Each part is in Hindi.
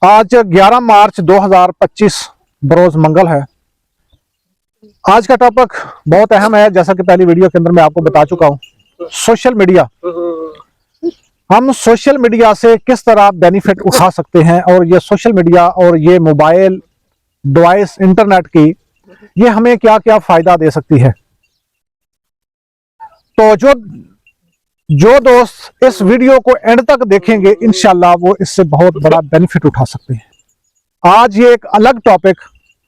आज 11 मार्च 2025 बरोज मंगल है। आज का टॉपिक बहुत अहम है, जैसा कि पहली वीडियो के अंदर मैं आपको बता चुका हूं। सोशल मीडिया, हम सोशल मीडिया से किस तरह बेनिफिट उठा सकते हैं और ये सोशल मीडिया और ये मोबाइल डिवाइस इंटरनेट की ये हमें क्या क्या फायदा दे सकती है। तो जो दोस्त इस वीडियो को एंड तक देखेंगे इंशाल्लाह वो इससे बहुत बड़ा बेनिफिट उठा सकते हैं। आज ये एक अलग टॉपिक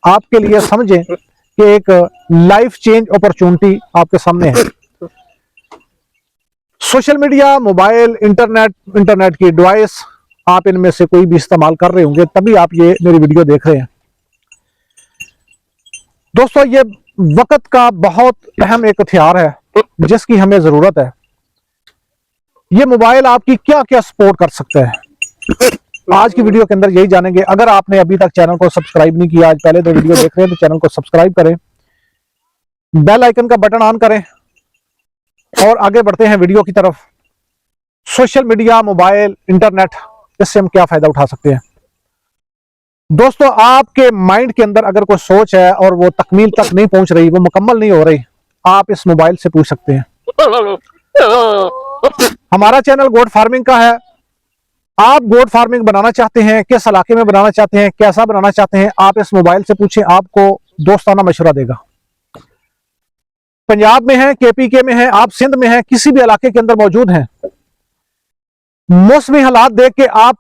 आपके लिए समझें कि एक लाइफ चेंज अपॉर्चुनिटी आपके सामने है। सोशल मीडिया, मोबाइल, इंटरनेट की डिवाइस, आप इनमें से कोई भी इस्तेमाल कर रहे होंगे तभी आप ये मेरी वीडियो देख रहे हैं। दोस्तों, ये वक्त का बहुत अहम एक हथियार है जिसकी हमें जरूरत है। ये मोबाइल आपकी क्या क्या सपोर्ट कर सकता है, आज की वीडियो के अंदर यही जानेंगे। अगर आपने अभी तक चैनल को सब्सक्राइब नहीं किया, आज पहले तो वीडियो देख रहे हैं तो चैनल को सब्सक्राइब करें, बेल आइकन का बटन ऑन करें और आगे बढ़ते हैं वीडियो की तरफ। सोशल मीडिया, मोबाइल, इंटरनेट, इससे हम क्या फायदा उठा सकते हैं। दोस्तों, आपके माइंड के अंदर अगर कोई सोच है और वो तकमील तक नहीं पहुंच रही, वो मुकम्मल नहीं हो रही, आप इस मोबाइल से पूछ सकते हैं। हमारा चैनल गोट फार्मिंग का है। आप गोट फार्मिंग बनाना चाहते हैं, किस इलाके में बनाना चाहते हैं, कैसा बनाना चाहते हैं, आप इस मोबाइल से पूछें, आपको दोस्ताना मशवरा देगा। पंजाब में है, केपीके में है, आप सिंध में है, किसी भी इलाके के अंदर मौजूद हैं, मौसमी हालात देख के आप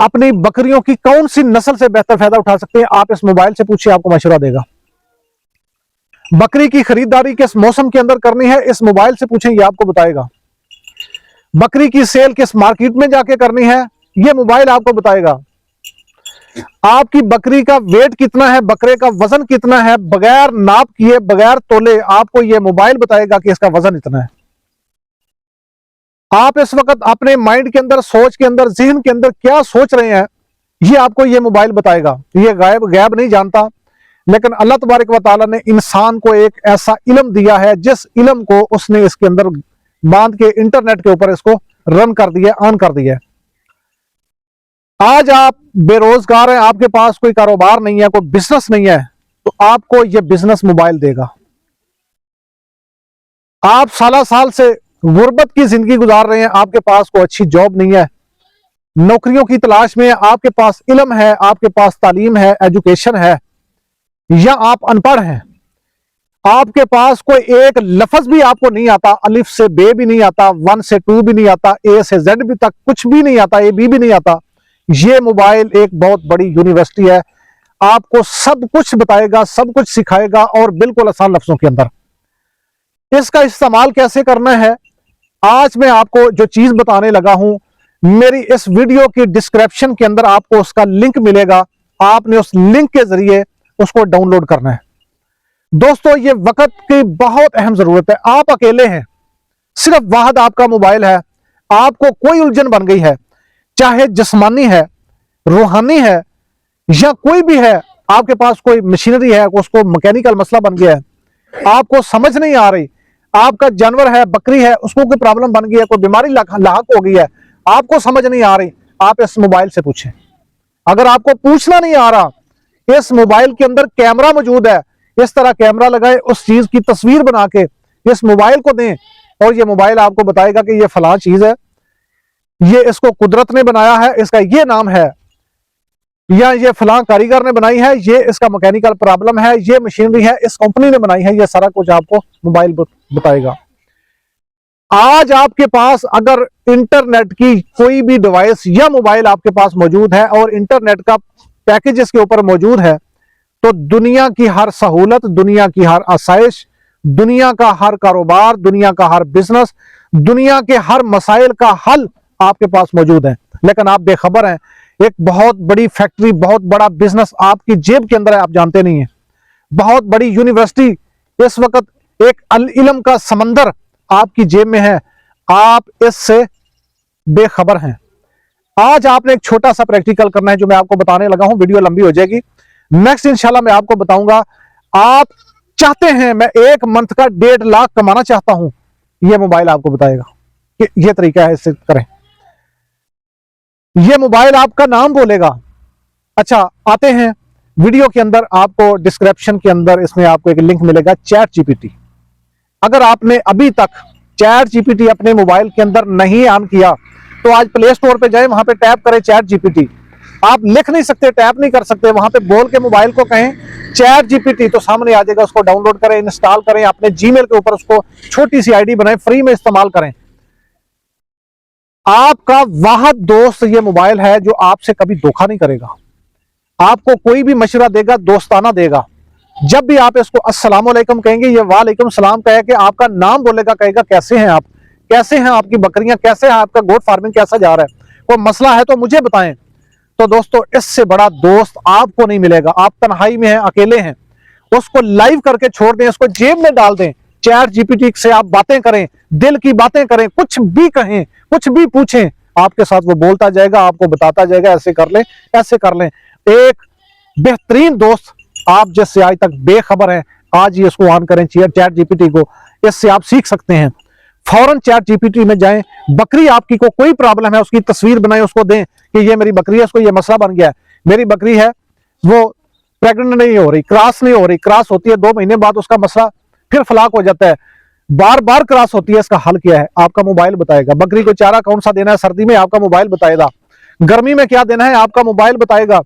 अपनी बकरियों की कौन सी नस्ल से बेहतर फायदा उठा सकते हैं, आप इस मोबाइल से पूछिए, आपको मशवरा देगा। बकरी की खरीदारी किस मौसम के अंदर करनी है, इस मोबाइल से पूछें, ये आपको बताएगा। बकरी की सेल किस मार्केट में जाके करनी है, ये मोबाइल आपको बताएगा। आपकी बकरी का वेट कितना है, बकरे का वजन कितना है, बगैर नाप किए, बगैर तोले आपको ये मोबाइल बताएगा कि इसका वजन इतना है। आप इस वक्त अपने माइंड के अंदर, सोच के अंदर, जहन के अंदर क्या सोच रहे हैं, ये आपको ये मोबाइल बताएगा। ये गैब नहीं जानता, लेकिन अल्लाह तबारक व तआला ने इंसान को एक ऐसा इल्म दिया है जिस इल्म को उसने इसके अंदर बांध के इंटरनेट के ऊपर इसको रन कर दिया, ऑन कर दिया। आज आप बेरोजगार हैं, आपके पास कोई कारोबार नहीं है, कोई बिजनेस नहीं है, तो आपको यह बिजनेस मोबाइल देगा। आप साल से गुर्बत की जिंदगी गुजार रहे हैं, आपके पास कोई अच्छी जॉब नहीं है, नौकरियों की तलाश में, आपके पास इल्म है, आपके पास तालीम है, एजुकेशन है, या आप अनपढ़ हैं, आपके पास कोई एक लफ्ज भी आपको नहीं आता, अलिफ से बे भी नहीं आता, 1 से 2 भी नहीं आता, ए से जेड भी तक कुछ भी नहीं आता, ए बी भी नहीं आता, ये मोबाइल एक बहुत बड़ी यूनिवर्सिटी है। आपको सब कुछ बताएगा, सब कुछ सिखाएगा और बिल्कुल आसान लफ्जों के अंदर। इसका इस्तेमाल कैसे करना है, आज मैं आपको जो चीज बताने लगा हूं, मेरी इस वीडियो की डिस्क्रिप्शन के अंदर आपको उसका लिंक मिलेगा। आपने उस लिंक के जरिए उसको डाउनलोड करना है। दोस्तों, ये वक्त की बहुत अहम जरूरत है। आप अकेले हैं, सिर्फ वाहद आपका मोबाइल है, आपको कोई उलझन बन गई है, चाहे जिस्मानी है, रूहानी है, या कोई भी है, आपके पास कोई मशीनरी है, उसको मैकेनिकल मसला बन गया है, आपको समझ नहीं आ रही, आपका जानवर है, बकरी है, उसको कोई प्रॉब्लम बन गई है, कोई बीमारी लाक हो गई है, आपको समझ नहीं आ रही, आप इस मोबाइल से पूछें। अगर आपको पूछना नहीं आ रहा, इस मोबाइल के अंदर कैमरा मौजूद है, इस तरह कैमरा लगाए, उस चीज की तस्वीर बना के इस मोबाइल को दें और ये मोबाइल आपको बताएगा कि ये फलां चीज है, ये इसको कुदरत ने बनाया है, इसका ये नाम है, या ये फलां कारीगर ने बनाई है, ये इसका मैकेनिकल प्रॉब्लम है, ये मशीनरी है, इस कंपनी ने बनाई है, ये सारा कुछ आपको मोबाइल बताएगा। आज आपके पास अगर इंटरनेट की कोई भी डिवाइस या मोबाइल आपके पास मौजूद है और इंटरनेट का पैकेज इसके ऊपर मौजूद है, तो दुनिया की हर सहूलत, दुनिया की हर आसाइश, दुनिया का हर कारोबार, दुनिया का हर बिजनेस, दुनिया के हर मसाइल का हल आपके पास मौजूद है। लेकिन आप बेखबर हैं, एक बहुत बड़ी फैक्ट्री, बहुत बड़ा बिजनेस आपकी जेब के अंदर है, आप जानते नहीं है। बहुत बड़ी यूनिवर्सिटी, इस वक्त एक इल्म का समंदर आपकी जेब में है, आप इससे बेखबर हैं। आज आपने एक छोटा सा प्रैक्टिकल करना है जो मैं आपको बताने लगा हूं, वीडियो लंबी हो जाएगी, नेक्स्ट इंशाल्लाह मैं आपको बताऊंगा। आप चाहते हैं मैं 1 मंथ का 1.5 लाख कमाना चाहता हूं, यह मोबाइल आपको बताएगा कि यह तरीका है, इससे करें। ये मोबाइल आपका नाम बोलेगा। अच्छा, आते हैं वीडियो के अंदर। आपको डिस्क्रिप्शन के अंदर इसमें आपको एक लिंक मिलेगा चैट जीपीटी। अगर आपने अभी तक चैट जीपीटी अपने मोबाइल के अंदर नहीं ऑन किया तो आज प्ले स्टोर पे जाए, वहां पे टैप करें चैट जीपीटी। आप लिख नहीं सकते, टैप नहीं कर सकते, वहां पे बोल के मोबाइल को कहें चैट जीपीटी तो सामने आ जाएगा। उसको डाउनलोड करें, इंस्टॉल करें, अपने जीमेल के ऊपर उसको छोटी सी आईडी बनाएं, फ्री में इस्तेमाल करें। आपका वाहद दोस्त ये मोबाइल है जो आपसे कभी धोखा नहीं करेगा। आपको कोई भी मशवरा देगा दोस्ताना देगा। जब भी आप इसको अस्सलाम वालेकुम कहेंगे, ये वालेकुम सलाम कहे कि आपका नाम बोलेगा, कहेगा कैसे हैं आप, कैसे हैं आपकी बकरियां, कैसे है आपका गोट फार्मिंग कैसा जा रहा है, कोई मसला है तो मुझे बताएं। तो दोस्तों, इससे बड़ा दोस्त आपको नहीं मिलेगा। आप तन्हाई में हैं, अकेले हैं, उसको लाइव करके छोड़ दें, उसको जेब में डाल दें। चैट जीपीटी से आप बातें करें, दिल की बातें करें, कुछ भी कहें, कुछ भी पूछें, आपके साथ वो बोलता जाएगा, आपको बताता जाएगा ऐसे कर लें, ऐसे कर लें। एक बेहतरीन दोस्त आप जिससे आज तक बेखबर हैं, आज ही इसको ऑन करें चैट जीपीटी को। इससे आप सीख सकते हैं। फौरन चैट जीपीटी में जाएं। बकरी आपकी को कोई प्रॉब्लम है, उसकी तस्वीर बनाएं, उसको दें कि ये मेरी बकरी है, उसको ये मसला बन गया है, मेरी बकरी है वो प्रेग्नेंट नहीं हो रही, क्रॉस नहीं हो रही, क्रॉस होती है 2 महीने बाद उसका मसला फिर फलाक हो जाता है, बार बार क्रॉस होती है, इसका हल क्या है आपका मोबाइल बताएगा। बकरी को चारा कौन सा देना है सर्दी में, आपका मोबाइल बताएगा। गर्मी में क्या देना है, आपका मोबाइल बताएगा।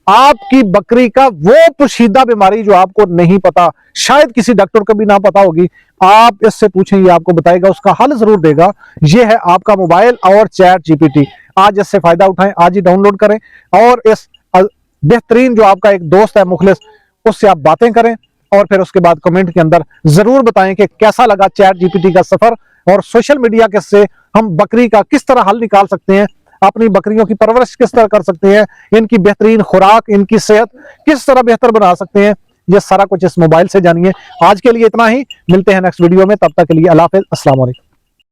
आपकी बकरी का वो पोशीदा बीमारी जो आपको नहीं पता, शायद किसी डॉक्टर को भी ना पता होगी, आप इससे पूछें, ये आपको बताएगा, उसका हल जरूर देगा। ये है आपका मोबाइल और चैट जीपीटी। आज इससे फायदा उठाएं, आज ही डाउनलोड करें और इस बेहतरीन जो आपका एक दोस्त है मुखलिस, उससे आप बातें करें और फिर उसके बाद कमेंट के अंदर जरूर बताएं कि कैसा लगा चैट जीपीटी का सफर और सोशल मीडिया के से हम बकरी का किस तरह हल निकाल सकते हैं, अपनी बकरियों की परवरिश किस तरह कर सकते हैं, इनकी बेहतरीन खुराक, इनकी सेहत किस तरह बेहतर बना सकते हैं। ये सारा कुछ इस मोबाइल से जानिए। आज के लिए इतना ही, मिलते हैं नेक्स्ट वीडियो में, तब तक के लिए अल्लाह हाफिज़, अस्सलाम वालेकुम।